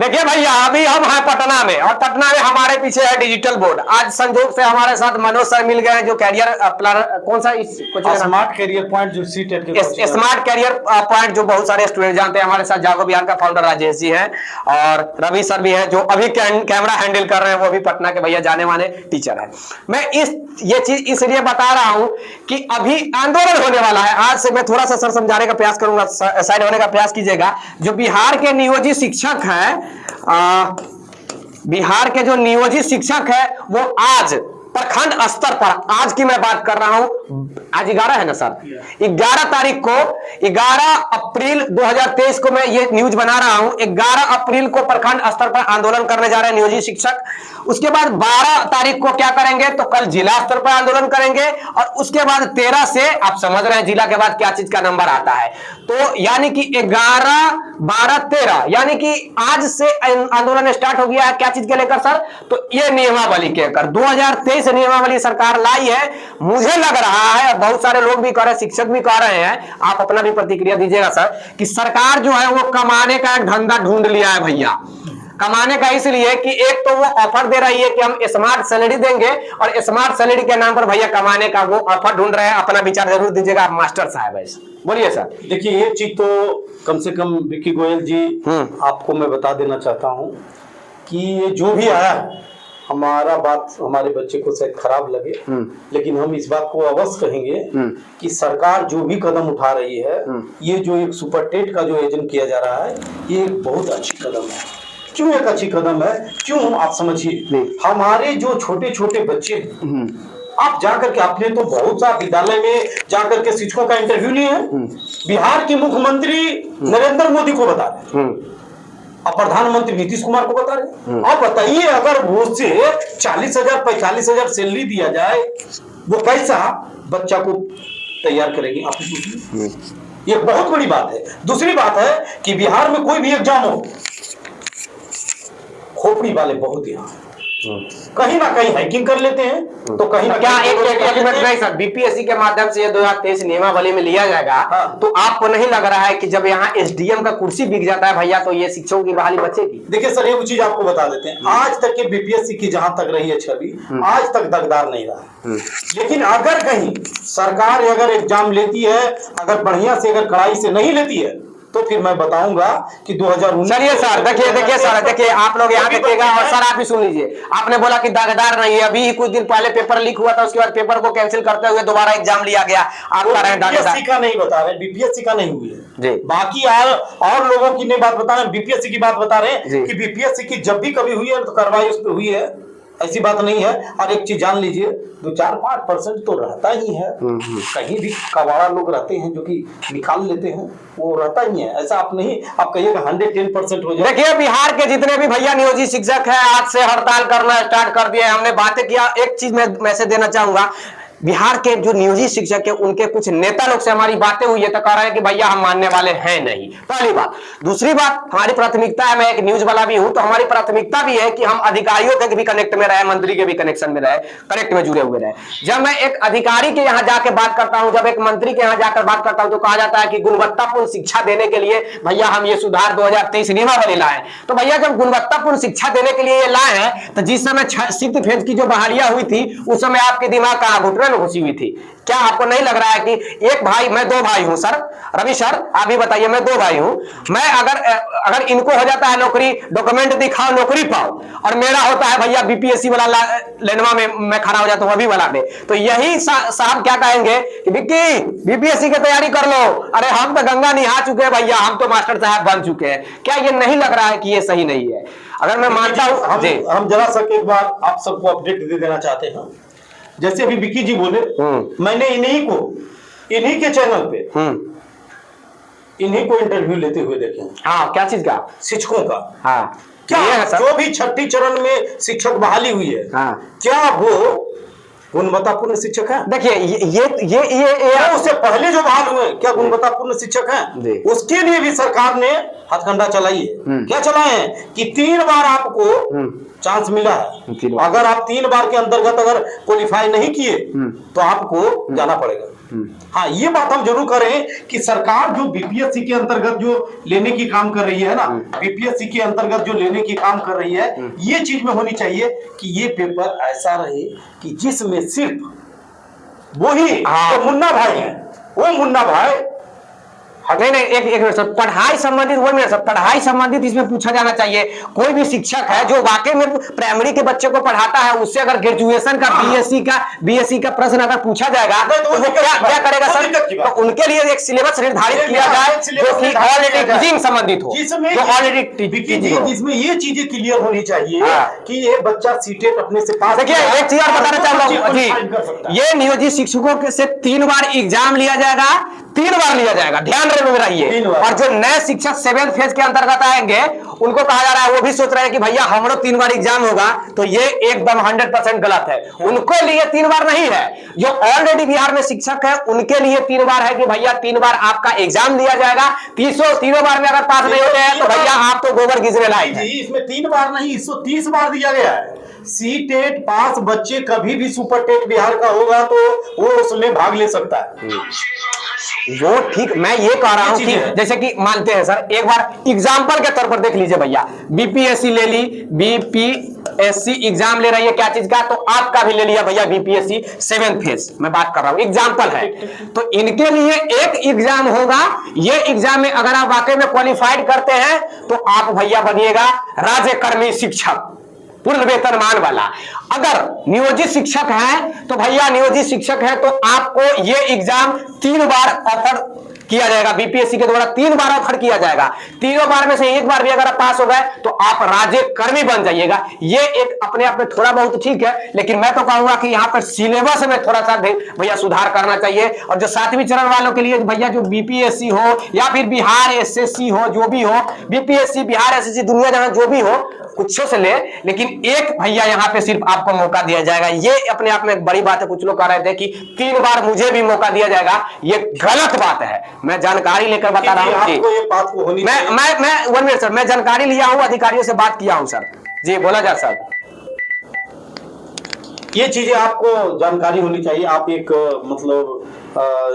देखिए भैया, अभी हम हैं पटना में और पटना में हमारे पीछे है डिजिटल बोर्ड। आज संजोग से हमारे साथ मनोज सर मिल गए हैं जो कैरियर प्लानर, कौन सा स्मार्ट कैरियर पॉइंट, जो सीटेट के स्मार्ट कैरियर पॉइंट जो बहुत सारे स्टूडेंट जानते हैं। हमारे साथ जागो बिहार का फाउंडर राजेश जी हैं और रवि सर भी है जो अभी कैमरा हैंडल कर रहे हैं, वो भी पटना के भैया जाने माने टीचर है। मैं ये चीज इसलिए बता रहा हूं कि अभी आंदोलन होने वाला है। आज से मैं थोड़ा सा सर समझाने का प्रयास करूंगा, साइड होने का प्रयास कीजिएगा। जो बिहार के नियोजित शिक्षक हैं, बिहार के जो नियोजित शिक्षक है वो आज प्रखंड स्तर पर, आज की मैं बात कर रहा हूं, आज 11 है ना सर, 11 तारीख को, 11 अप्रैल 2023 को मैं ये न्यूज बना रहा हूं। 11 अप्रैल को प्रखंड स्तर पर आंदोलन करने जा रहे हैं नियोजित शिक्षक। उसके बाद 12 तारीख को क्या करेंगे, तो कल जिला स्तर पर आंदोलन करेंगे और उसके बाद 13 से, आप समझ रहे हैं जिला के बाद क्या चीज का नंबर आता है, तो यानी कि 11, 12, 13, यानी कि आज से आंदोलन स्टार्ट हो गया है। क्या चीज के लेकर सर, तो ये नियमावली के लेकर 2023 नियमावली सरकार लाई है। मुझे लग रहा है, बहुत सारे लोग भी कह रहे हैं, शिक्षक भी कह रहे हैं, आप अपना भी प्रतिक्रिया दीजिएगा सर, कि सरकार जो है वो कमाने का एक धंधा ढूंढ लिया है भैया। कमाने का इसलिए कि एक तो वो ऑफर दे रही है कि हम स्मार्ट सैलरी देंगे और स्मार्ट सैलरी के नाम पर भैया कमाने का वो ऑफर ढूंढ रहे हैं। अपना विचार जरूर दीजिएगा आप मास्टर साहब, ऐसा बोलिए सर। देखिए, ये चीज तो कम से कम विक्की गोयल जी आपको मैं बता देना चाहता हूँ कि ये जो भी आया, हमारा बात हमारे बच्चे को शायद खराब लगे, लेकिन हम इस बात को अवश्य कहेंगे कि सरकार जो भी कदम उठा रही है, ये जो एक सुपर टेट का जो आयोजन किया जा रहा है, ये एक बहुत अच्छी कदम है। क्यों एक अच्छी कदम है, क्यों आप समझिए, हमारे जो छोटे छोटे बच्चे हैं, आप जाकर के, आपने तो बहुत सा विद्यालय में जाकर के शिक्षकों का इंटरव्यू लिए हैं। बिहार के मुख्यमंत्री नरेंद्र मोदी को बता रहे, अब प्रधानमंत्री नीतीश कुमार को बता रहे। आप बताइए, अगर वो से 40,000 45,000 सैलरी दिया जाए, वो कैसा बच्चा को तैयार करेगी, आप पूछिए। ये बहुत बड़ी बात है। दूसरी बात है कि बिहार में कोई भी एग्जाम हो, खोपड़ी वाले बहुत यहाँ कहीं ना कहीं हैकिंग कर लेते हैं, तो कहीं ना क्या एक मिनट नहीं सर, बीपीएससी के माध्यम से ये 2023 नियमावली में लिया जाएगा। तो आपको नहीं लग रहा है कि जब यहाँ एसडीएम का कुर्सी बिक जाता है भैया, तो ये शिक्षकों की बहाली बचेगी? देखिए सर, एक चीज आपको बता देते हैं, आज तक के बीपीएससी की जहां तक रही है छवि, आज तक दगदार नहीं रहा। लेकिन अगर कहीं सरकार अगर एग्जाम लेती है, अगर बढ़िया से, अगर कड़ाई से नहीं लेती है, तो फिर मैं बताऊंगा कि 2019। चलिए सर, देखिए सर, देखिए आप लोग यहाँ देखिएगा और सर आप भी सुन लीजिए। आपने बोला कि दागदार नहीं है, अभी कुछ दिन पहले पेपर लीक हुआ था, उसके बाद पेपर को कैंसिल करते हुए दोबारा एग्जाम लिया गया। आप कह रहे हैं बीपीएससी का नहीं बता रहे, बीपीएससी का नहीं हुई है, बाकी और लोगों की नहीं बात बता रहे हैं, बीपीएससी की बात बता रहे हैं कि बीपीएससी की जब भी कभी हुई है तो कार्रवाई उस पर हुई है, ऐसी बात नहीं है। और एक चीज जान लीजिए, 2-4-5% तो रहता ही है, कहीं भी कबाड़ा लोग रहते हैं जो कि निकाल लेते हैं, वो रहता ही है। ऐसा आप नहीं, आप कहिएगा 110% हो जाए। देखिए, बिहार के जितने भी भैया नियोजित शिक्षक हैं, आज से हड़ताल करना स्टार्ट कर दिए। हमने बातें किया, एक चीज मैं मैसेज देना चाहूंगा, बिहार के जो नियोजित शिक्षक है उनके कुछ नेता लोग से हमारी बातें हुई है, तो कह रहे हैं कि भैया हम मानने वाले हैं नहीं, पहली बात। दूसरी बात, हमारी प्राथमिकता है, मैं एक न्यूज वाला भी हूं, तो हमारी प्राथमिकता भी है कि हम अधिकारियों के भी कनेक्ट में रहे, मंत्री के भी कनेक्शन में रहे, कनेक्ट में जुड़े हुए रहे। जब मैं एक अधिकारी के यहाँ जाकर बात करता हूं, जब एक मंत्री के यहाँ जाकर बात करता हूं, तो कहा जाता है कि गुणवत्तापूर्ण शिक्षा देने के लिए भैया हम ये सुधार 2023 नियमावली लाए। तो भैया जब गुणवत्तापूर्ण शिक्षा देने के लिए ये लाए हैं, तो जिस समय 6th फेज की जो बहालियां हुई थी, उस समय आपके दिमाग कहां, घुटने में घुसी हुई थी? क्या आपको नहीं लग रहा है कि एक भाई, मैं 2 भाई हूं सर, रवि सर आप भी बताइए, मैं 2 भाई हूं, मैं अगर इनको हो जाता है नौकरी, डॉक्यूमेंट दिखाओ नौकरी पाओ, और मेरा होता है भैया बीपीएससी वाला लेनवा में मैं खड़ा हो जाता हूं अभी वाला में, तो यही साहब क्या कहेंगे कि विक्की बीपीएससी की तैयारी कर लो, अरे हम तो गंगा निहा चुके हैं भैया, हम तो मास्टर साहब बन चुके हैं। क्या ये नहीं लग रहा है कि ये सही नहीं है? अगर मैं मानता हूं, हम जरा सा एक बार आप सबको अपडेट दे देना चाहते हैं। जैसे अभी विक्की जी बोले, मैंने इन्हीं के चैनल पे इन्हीं को इंटरव्यू लेते हुए देखे। हाँ, क्या चीज का? शिक्षकों का। हाँ, क्या जो भी 6ठी चरण में शिक्षक बहाली हुई है, हाँ, क्या वो गुणवत्तापूर्ण शिक्षक है? देखिए ये उससे पहले जो बहाल हुए, क्या गुणवत्तापूर्ण शिक्षक हैं? उसके लिए भी सरकार ने हथकंडा चलाई है। क्या चलाए हैं कि 3 बार आपको चांस मिला है, अगर आप 3 बार के अंतर्गत अगर क्वालिफाई नहीं किए तो आपको जाना पड़ेगा। हाँ, ये बात हम जरूर करें कि सरकार जो बीपीएससी के अंतर्गत जो लेने की काम कर रही है ना, बीपीएससी के अंतर्गत जो लेने की काम कर रही है, ये चीज में होनी चाहिए कि ये पेपर ऐसा रहे कि जिसमें सिर्फ वही जो मुन्ना भाई है, वो मुन्ना भाई नहीं नहीं, एक मिनट सर, पढ़ाई संबंधित, वो मिनट सर, पढ़ाई संबंधित इसमें पूछा जाना चाहिए। कोई भी शिक्षक है जो वाकई में प्राइमरी के बच्चे को पढ़ाता है, उससे अगर ग्रेजुएशन का बीएससी का प्रश्न अगर पूछा जाएगा तो वो क्या करेगा सर? तो उनके लिए एक सिलेबस निर्धारित किया जाए जो कि ऑलरेडी टीचिंग संबंधित हो, जो ऑलरेडी जिसमें ये चीजें क्लियर होनी चाहिए कि ये बच्चा सीटेट अपने से पास। देखिए एक चीज और बताना चाहूंगा जी, ये नियोजित शिक्षकों से 3 बार एग्जाम लिया जाएगा, 3 बार लिया जाएगा, ध्यान रहिए। और जो नए शिक्षक 7th फेज के अंतर्गत आएंगे उनको कहा जा रहा है, वो भी सोच रहे हैं कि भैया हमरो 3 बार एग्जाम होगा, तो ये एकदम 100% गलत है। उनको लिए 3 बार नहीं है, जो ऑलरेडी बिहार में शिक्षक है उनके लिए 3 बार है कि भैया 3 बार आपका एग्जाम लिया जाएगा, 300 बार में अगर पास नहीं होते हैं तो भैया आप तो गोबर गिजरे लायक हैं। इसमें 3 बार नहीं, 130 बार दिया गया है। सीटेट पास बच्चे कभी भी सुपर टेट बिहार का होगा तो वो उसमें भाग ले सकता है। वो ठीक, मैं ये कह रहा हूं कि जैसे कि मानते हैं सर, एक बार एग्जाम्पल के तौर पर देख लीजिए भैया, बीपीएससी ले ली, बीपीएससी एग्जाम ले रही है क्या चीज का, तो आपका भी ले लिया भैया बीपीएससी 7th फेज, मैं बात कर रहा हूं, एग्जाम्पल है। तो इनके लिए एक एग्जाम होगा, ये एग्जाम में अगर आप वाकई में क्वालिफाइड करते हैं तो आप भैया बनिएगा राज्यकर्मी शिक्षक, पूर्ण वेतनमान वाला। अगर नियोजित शिक्षक है तो भैया नियोजित शिक्षक है तो आपको ये एग्जाम 3 बार ऑफर किया जाएगा, बीपीएससी के द्वारा 3 बार ऑफर किया जाएगा। 3 बार में से 1 बार भी अगर आप पास हो गए तो आप राज्यकर्मी बन जाइएगा। ये एक अपने आप में थोड़ा बहुत ठीक है, लेकिन मैं तो कहूंगा कि यहाँ पर सिलेबस में थोड़ा सा भैया सुधार करना चाहिए। और जो 7वीं चरण वालों के लिए भैया जो बीपीएससी हो या फिर बिहार एसएससी हो, जो भी हो, बीपीएससी बिहार एसएससी दुनिया जहां जो भी हो, कुछ से ले, लेकिन एक भैया यहाँ पे सिर्फ आपको मौका दिया जाएगा। ये अपने आप में एक बड़ी बात है। कुछ लोग कह रहे थे कि 3 बार मुझे भी मौका दिया जाएगा, ये गलत बात है। मैं जानकारी लेकर बता रहा हूँ कि मैं 1 मिनट सर, मैं जानकारी लिया हूँ, अधिकारियों से बात किया हूँ सर। जी बोला जा सर। ये चीजें आपको जानकारी होनी चाहिए। आप एक मतलब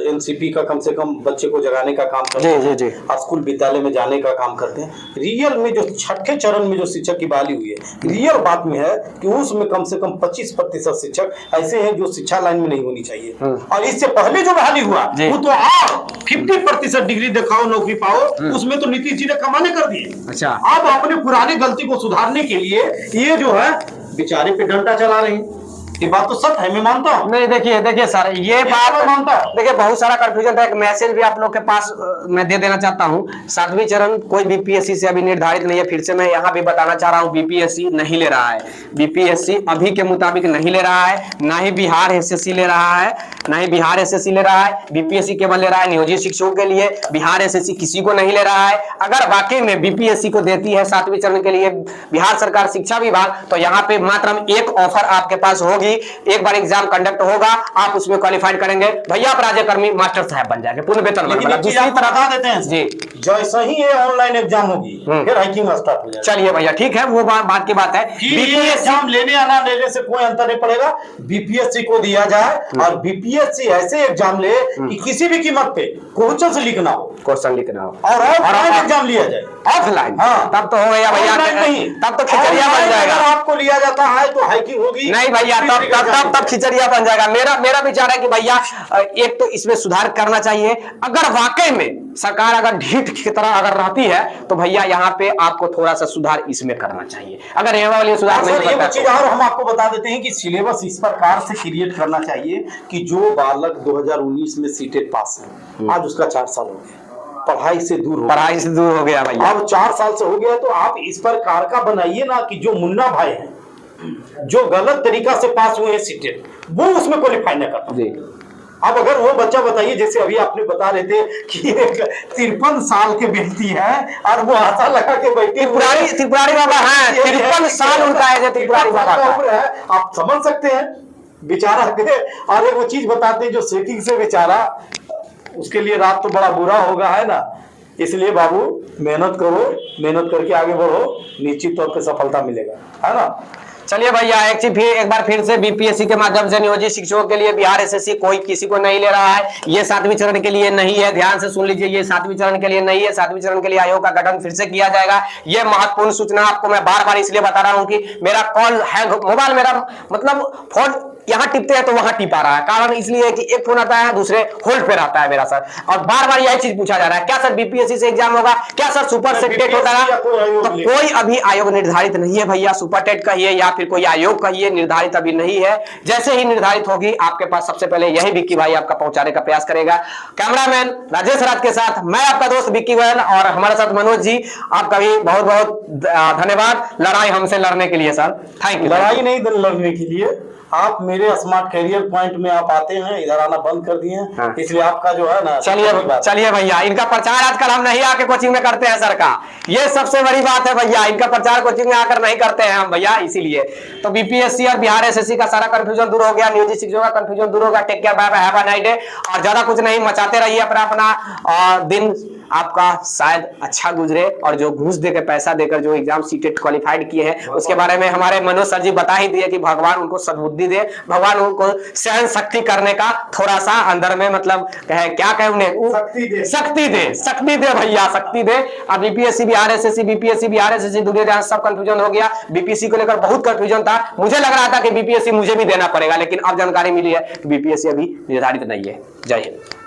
एनसीपी का कम से कम बच्चे को जगाने का काम करते हैं, जी। स्कूल विद्यालय में जाने का काम करते हैं। रियल में जो 6ठे चरण में जो शिक्षक की बहाली हुई है, रियल बात में है कि उसमें कम से कम 25% शिक्षक ऐसे हैं जो शिक्षा लाइन में नहीं होनी चाहिए। और इससे पहले जो बहाली हुआ वो तो आप 50% डिग्री दिखाओ नौकरी पाओ, उसमें तो नीतीश जी ने कमाने कर दिए। अच्छा, अब अपने पुरानी गलती को सुधारने के लिए ये जो है बेचारे पे डंडा चला रहे हैं। ये बात तो सच है, मैं मानता हूँ। नहीं देखिए सर, ये बात मैं मानता हूँ। देखिए बहुत सारा कंफ्यूजन था। एक मैसेज भी आप लोग के पास मैं दे देना चाहता हूँ। 7वीं चरण कोई बीपीएससी से अभी निर्धारित नहीं है। फिर से मैं यहाँ भी बताना चाह रहा हूँ, बीपीएससी नहीं ले रहा है। बीपीएससी अभी के मुताबिक नहीं ले रहा है, ना ही बिहार एसएससी ले रहा है, ना ही बिहार एसएससी ले रहा है। बीपीएससी केवल ले रहा है नियोजित शिक्षकों के लिए, बिहार एसएससी किसी को नहीं ले रहा है। अगर वाकई में बीपीएससी को देती है 7वीं चरण के लिए बिहार सरकार शिक्षा विभाग, तो यहाँ पे मात्र एक ऑफर आपके पास होगी, एक बार एग्जाम कंडक्ट होगा, आप उसमें क्वालिफाइड करेंगे, भैया आप राज्यकर्मी मास्टर साहब बन जाएंगे, पूर्ण वेतन। दूसरी तरफ बता देते हैं जी, जैसे ही ये ऑनलाइन एग्जाम होगी फिर हाइकिंग स्टार्ट हो जाएगा। चलिए भैया ठीक है, वो बात की बात है। बीपीएससी एग्जाम लेने या ना लेने से कोई अंतर नहीं पड़ेगा। बीपीएससी को दिया जाए और बीपीएससी ऐसे एग्जाम ले कि किसी भी कीमत पे क्वेश्चन लिखना हो और ऑफलाइन एग्जाम लिया जाए। ऑफलाइन, हाँ तब तो हो गया भैया, तब तो खिचड़िया बन जाएगा। आपको लिया जाता है तो हाइकिंग होगी नहीं भैया, तब खिचड़िया बन जाएगा। मेरा विचार है कि भैया एक तो इसमें सुधार करना चाहिए। अगर वाकई में सरकार अगर ढीठ की तरह अगर रहती है तो भैया यहाँ पे आपको थोड़ा सा सुधार इसमें करना चाहिए। अगर ये वाले सुधार नहीं करता चीज और हम आपको बता देते हैं कि सिलेबस इस प्रकार से क्रिएट करना चाहिए कि जो बालक 2019 में सीटेट पास है, आज उसका 4 साल हो गया, पढ़ाई से दूर हो गया भैया। अब 4 साल से हो गया, तो आप इस प्रकार का बनाइए ना कि जो मुन्ना भाई है, जो गलत तरीका से पास हुए हैं सीटेट, वो उसमें क्वालिफाई न कर पाए। अब अगर वो बच्चा बताइए, जैसे अभी आपने बता रहे थे कि एक 53 साल की बेटी है और वो आशा लगा के बैठी, त्रिपुरारी बाबा है, 53 साल उनका है, त्रिपुरारी बाबा का उम्र है, आप समझ सकते हैं बेचारा के। और एक वो चीज बताते हैं जो सेटिंग से बेचारा, उसके लिए रात तो बड़ा बुरा होगा, है ना। इसलिए बाबू मेहनत करो, मेहनत करके आगे बढ़ो, निश्चित तौर पे सफलता मिलेगा, है ना। चलिए भैया एक बार फिर से बीपीएससी के माध्यम से नियोजित शिक्षकों के लिए बिहार एसएससी कोई किसी को नहीं ले रहा है। ये 7वें चरण के लिए नहीं है, ध्यान से सुन लीजिए, ये 7वें चरण के लिए नहीं है। 7वें चरण के लिए आयोग का गठन फिर से किया जाएगा। ये महत्वपूर्ण सूचना आपको मैं बार बार इसलिए बता रहा हूं कि मेरा कॉल हैंग, मोबाइल मेरा मतलब फोन यहाँ टिपते हैं तो वहां टिपा रहा है। कारण इसलिए कि एक फोन आता है, दूसरे होल्ड पे रहता है मेरा सर, और बार बार यही चीज पूछा जा रहा है, क्या सर बीपीएससी से एग्जाम होगा, क्या सर सुपर टेट होता है? तो कोई अभी आयोग निर्धारित नहीं है भैया, सुपर टेट कहिए या फिर कोई आयोग कहिए, निर्धारित अभी नहीं है। जैसे ही निर्धारित होगी आपके पास सबसे पहले यही विक्की भाई आपका पहुंचाने का प्रयास करेगा। कैमरामैन राजेश राज के साथ मैं आपका दोस्त विक्की गोयल और हमारे साथ मनोज जी। आपका भी बहुत बहुत धन्यवाद लड़ाई हमसे लड़ने के लिए सर, थैंक यू। लड़ाई नहीं लड़ने के लिए, आप मेरे स्मार्ट करियर पॉइंट में आप आते हैं, इधर आना बंद कर दिए हैं। हाँ। इसलिए आपका जो है ना, चलिए भैया, इनका प्रचार आजकल हम नहीं आके कोचिंग में करते हैं सर का, ये सबसे बड़ी बात है भैया। इनका प्रचार कोचिंग में आकर नहीं करते हैं हम भैया, इसीलिए तो बीपीएससी और बिहार एसएससी का सारा कंफ्यूजन दूर हो गया, नियोजित शिक्षकों का कंफ्यूजन दूर होगा। Take care, bye bye, have a nice day. और ज्यादा कुछ नहीं, मचाते रहिए अपना दिन, आपका शायद अच्छा गुजरे। और जो घूस देकर पैसा देकर जो एग्जाम सीटेट क्वालिफाइड किए हैं उसके बारे में हमारे मनोज सर जी बता ही दिए कि भगवान उनको सद्बुद्धि दे, भगवान उनको सहन शक्ति करने का थोड़ा सा अंदर में मतलब क्या कहे उन्हें, शक्ति दे भैया, शक्ति दे। अब बीपीएससी बिहार एसएससी दुनिया सब कंफ्यूजन हो गया। बीपीएससी को लेकर बहुत कंफ्यूजन था, मुझे लग रहा था कि बीपीएससी मुझे भी देना पड़ेगा, लेकिन अब जानकारी मिली है कि बीपीएससी अभी निर्धारित नहीं है। जय हिंद।